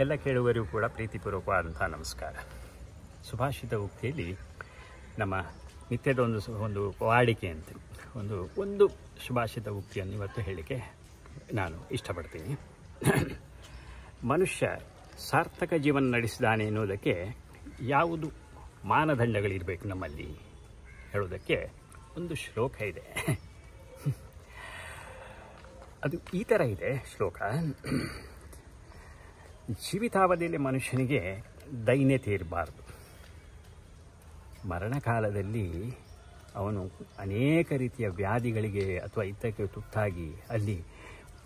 ಎಲ್ಲ ಕೇಳುವರಿಗೂ ಕೂಡ ಪ್ರೀತಿಪೂರ್ವಕವಾದಂಥ ನಮಸ್ಕಾರ. ಸುಭಾಷಿತ ಉಕ್ತಿಯಲ್ಲಿ ನಮ್ಮ ನಿತ್ಯದ ಒಂದು ವಾಡಿಕೆ ಅಂತ ಒಂದು ಸುಭಾಷಿತ ಉಕ್ತಿಯನ್ನು ಇವತ್ತು ಹೇಳಿಕೆ ನಾನು ಇಷ್ಟಪಡ್ತೀನಿ. ಮನುಷ್ಯ ಸಾರ್ಥಕ ಜೀವನ ನಡೆಸಿದಾನೆ ಎನ್ನುವುದಕ್ಕೆ ಯಾವುದು ಮಾನದಂಡಗಳಿರಬೇಕು ನಮ್ಮಲ್ಲಿ ಹೇಳೋದಕ್ಕೆ ಒಂದು ಶ್ಲೋಕ ಇದೆ. ಅದು ಈ ಥರ ಇದೆ ಶ್ಲೋಕ. ಜೀವಿತಾವಧಿಯಲ್ಲಿ ಮನುಷ್ಯನಿಗೆ ದೈನ್ಯತೆ ಇರಬಾರ್ದು. ಮರಣಕಾಲದಲ್ಲಿ ಅವನು ಅನೇಕ ರೀತಿಯ ವ್ಯಾಧಿಗಳಿಗೆ ಅಥವಾ ಇತಕ್ಕೆ ತುತ್ತಾಗಿ ಅಲ್ಲಿ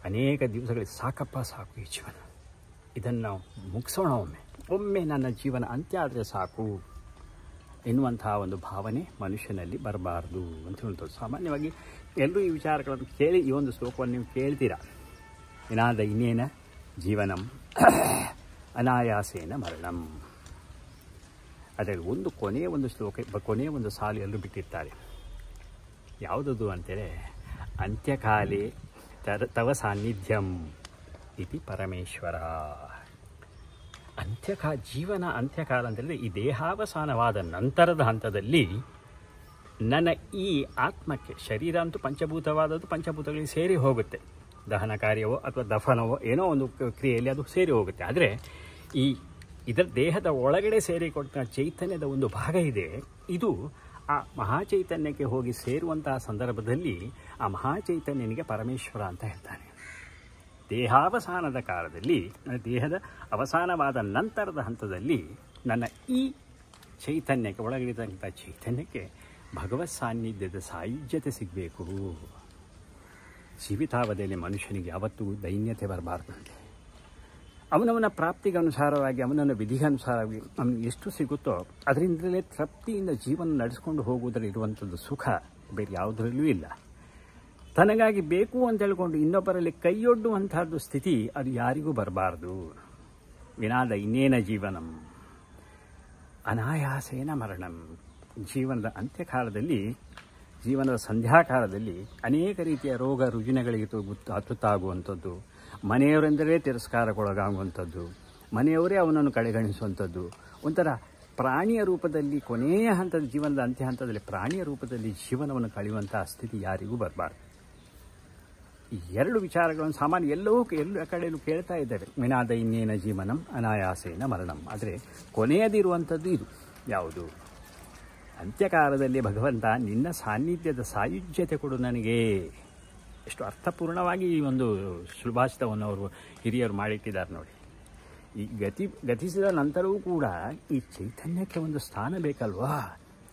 ಅನೇಕ ದಿವಸಗಳಿಗೆ ಸಾಕು ಈ ಜೀವನ, ಇದನ್ನು ನಾವು ಮುಗಿಸೋಣ, ಒಮ್ಮೆ ನನ್ನ ಜೀವನ ಅಂತ್ಯ ಆದರೆ ಸಾಕು ಎನ್ನುವಂತಹ ಒಂದು ಭಾವನೆ ಮನುಷ್ಯನಲ್ಲಿ ಬರಬಾರ್ದು ಅಂತ ಹೇಳ್ತಾರೆ. ಸಾಮಾನ್ಯವಾಗಿ ಎಲ್ಲರೂ ಈ ವಿಚಾರಗಳನ್ನು ಕೇಳಿ ಈ ಒಂದು ಶ್ಲೋಕವನ್ನು ನೀವು ಕೇಳ್ತೀರಾ. ವಿನಾದ ಇನ್ನೇನ ಜೀವನಂ ಅನಾಯಾಸೇನ ಮರಣಂ. ಅದರಲ್ಲಿ ಕೊನೆಯ ಒಂದು ಸಾಲು ಎಲ್ಲರೂ ಬಿಟ್ಟಿರ್ತಾರೆ. ಯಾವುದದು ಅಂತೇಳಿ ಅಂತ್ಯಕಾಲೇ ತವ ಸಾನ್ನಿಧ್ಯಂ ಇತಿ ಪರಮೇಶ್ವರ. ಜೀವನ ಅಂತ್ಯಕಾಲ ಅಂತೇಳಿದ್ರೆ ಈ ದೇಹಾವಸಾನವಾದ ನಂತರದ ಹಂತದಲ್ಲಿ ನನ್ನ ಈ ಆತ್ಮಕ್ಕೆ, ಶರೀರ ಅಂತೂ ಪಂಚಭೂತವಾದದ್ದು ಪಂಚಭೂತಗಳಿಗೆ ಸೇರಿ ಹೋಗುತ್ತೆ. ದಹನ ಕಾರ್ಯವೋ ಅಥವಾ ದಫನವೋ ಏನೋ ಒಂದು ಕ್ರಿಯೆಯಲ್ಲಿ ಅದು ಸೇರಿ ಹೋಗುತ್ತೆ. ಆದರೆ ಇದರ ದೇಹದ ಒಳಗಡೆ ಸೇರಿಕೊಟ್ಟ ಚೈತನ್ಯದ ಒಂದು ಭಾಗ ಇದೆ. ಇದು ಆ ಮಹಾಚೈತನ್ಯಕ್ಕೆ ಹೋಗಿ ಸೇರುವಂತಹ ಸಂದರ್ಭದಲ್ಲಿ ಆ ಮಹಾಚೈತನ್ಯನಿಗೆ ಪರಮೇಶ್ವರ ಅಂತ ಹೇಳ್ತಾನೆ. ದೇಹಾವಸಾನದ ಕಾಲದಲ್ಲಿ, ದೇಹದ ಅವಸಾನವಾದ ನಂತರದ ಹಂತದಲ್ಲಿ ನನ್ನ ಈ ಚೈತನ್ಯಕ್ಕೆ, ಒಳಗಿಳಿದಂಥ ಚೈತನ್ಯಕ್ಕೆ ಭಗವತ್ ಸಾನ್ನಿಧ್ಯದ ಸಾಯುಜ್ಯತೆ ಸಿಗಬೇಕು. ಜೀವಿತಾವಧಿಯಲ್ಲಿ ಮನುಷ್ಯನಿಗೆ ಯಾವತ್ತೂ ದೈನ್ಯತೆ ಬರಬಾರ್ದಂತೆ. ಅವನವನ ಪ್ರಾಪ್ತಿಗೆ ಅನುಸಾರವಾಗಿ, ಅವನವನ ವಿಧಿಗನುಸಾರವಾಗಿ ಅವನಿಗೆ ಎಷ್ಟು ಸಿಗುತ್ತೋ ಅದರಿಂದಲೇ ತೃಪ್ತಿಯಿಂದ ಜೀವನ ನಡೆಸ್ಕೊಂಡು ಹೋಗುವುದರಲ್ಲಿ ಇರುವಂಥದ್ದು ಸುಖ ಬೇರೆ ಯಾವುದರಲ್ಲೂ ಇಲ್ಲ. ತನಗಾಗಿ ಬೇಕು ಅಂತ ಹೇಳ್ಕೊಂಡು ಇನ್ನೊಬ್ಬರಲ್ಲಿ ಕೈಯೊಡ್ಡುವಂತಹದ್ದು ಸ್ಥಿತಿ ಅದು ಯಾರಿಗೂ ಬರಬಾರ್ದು. ವಿನಾದ ಇನ್ನೇನ ಜೀವನಂ ಅನಾಯಾಸೇನ ಮರಣಂ. ಜೀವನದ ಅಂತ್ಯಕಾಲದಲ್ಲಿ, ಜೀವನದ ಸಂಧ್ಯಾಕಾಲದಲ್ಲಿ ಅನೇಕ ರೀತಿಯ ರೋಗ ರುಜಿನಗಳಿಗೆ ತುತ್ತಾಗುವಂಥದ್ದು, ಮನೆಯವರೆಂದರೆ ತಿರಸ್ಕಾರಕ್ಕೊಳಗಾಗುವಂಥದ್ದು, ಮನೆಯವರೇ ಅವನನ್ನು ಕಡೆಗಣಿಸುವಂಥದ್ದು, ಒಂಥರ ಪ್ರಾಣಿಯ ರೂಪದಲ್ಲಿ ಕೊನೆಯ ಹಂತದ ಜೀವನದ ಅಂತ್ಯ ಹಂತದಲ್ಲಿ ಪ್ರಾಣಿಯ ರೂಪದಲ್ಲಿ ಜೀವನವನ್ನು ಕಳೆಯುವಂತಹ ಸ್ಥಿತಿ ಯಾರಿಗೂ ಬರಬಾರ್ದು. ಈ ಎರಡು ವಿಚಾರಗಳನ್ನು ಸಾಮಾನ್ಯ ಎಲ್ಲ ಕಡೆಯಲ್ಲೂ ಕೇಳ್ತಾ ಇದ್ದಾರೆ. ವಿನಾದ ಇನ್ನೇನ ಜೀವನಂ ಅನಾಯಾಸೇನ ಮರಣಂ. ಆದರೆ ಕೊನೆಯದಿರುವಂಥದ್ದು ಇದು ಯಾವುದು? ಅಂತ್ಯಕಾಲದಲ್ಲಿ ಭಗವಂತ ನಿನ್ನ ಸಾನ್ನಿಧ್ಯದ ಸಾಯುಜ್ಯತೆ ಕೊಡು ನನಗೆ. ಎಷ್ಟು ಅರ್ಥಪೂರ್ಣವಾಗಿ ಈ ಒಂದು ಸುಭಾಷಿತವನ್ನು ಅವರು ಹಿರಿಯರು ಮಾಡಿಟ್ಟಿದ್ದಾರೆ ನೋಡಿ. ಈ ಗತಿಸಿದ ನಂತರವೂ ಕೂಡ ಈ ಚೈತನ್ಯಕ್ಕೆ ಒಂದು ಸ್ಥಾನ ಬೇಕಲ್ವಾ?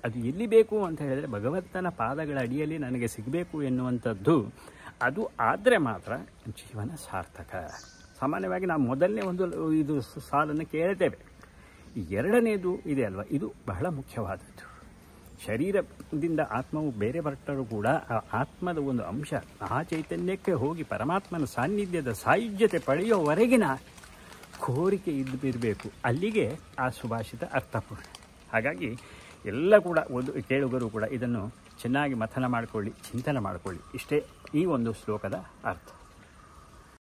ಅದು ಎಲ್ಲಿ ಬೇಕು ಅಂತ ಹೇಳಿದರೆ ಭಗವಂತನ ಪಾದಗಳ ಅಡಿಯಲ್ಲಿ ನನಗೆ ಸಿಗಬೇಕು ಎನ್ನುವಂಥದ್ದು. ಅದು ಆದರೆ ಮಾತ್ರ ಜೀವನ ಸಾರ್ಥಕ. ಸಾಮಾನ್ಯವಾಗಿ ನಾವು ಮೊದಲನೇ ಇದು ಸಾಲನ್ನು ಕೇಳ್ತೇವೆ. ಎರಡನೇದು ಇದೆ ಅಲ್ವಾ, ಇದು ಬಹಳ ಮುಖ್ಯವಾದದ್ದು. ಶರೀರದಿಂದ ಆತ್ಮವು ಬೇರೆ ಬರ್ತರೂ ಕೂಡ ಆ ಆತ್ಮದ ಒಂದು ಅಂಶ ಆ ಚೈತನ್ಯಕ್ಕೆ ಹೋಗಿ ಪರಮಾತ್ಮನ ಸಾನ್ನಿಧ್ಯದ ಸಾಯುಜ್ಯತೆ ಪಡೆಯುವವರೆಗಿನ ಕೋರಿಕೆ ಇರಬೇಕು. ಅಲ್ಲಿಗೆ ಆ ಸುಭಾಷಿತ ಅರ್ಥಪೂರ್ಣ. ಹಾಗಾಗಿ ಎಲ್ಲ ಕೂಡ ಕೇಳುಗರು ಕೂಡ ಇದನ್ನು ಚೆನ್ನಾಗಿ ಮಥನ ಮಾಡಿಕೊಳ್ಳಿ, ಚಿಂತನೆ ಮಾಡಿಕೊಳ್ಳಿ. ಇಷ್ಟೇ ಈ ಒಂದು ಶ್ಲೋಕದ ಅರ್ಥ.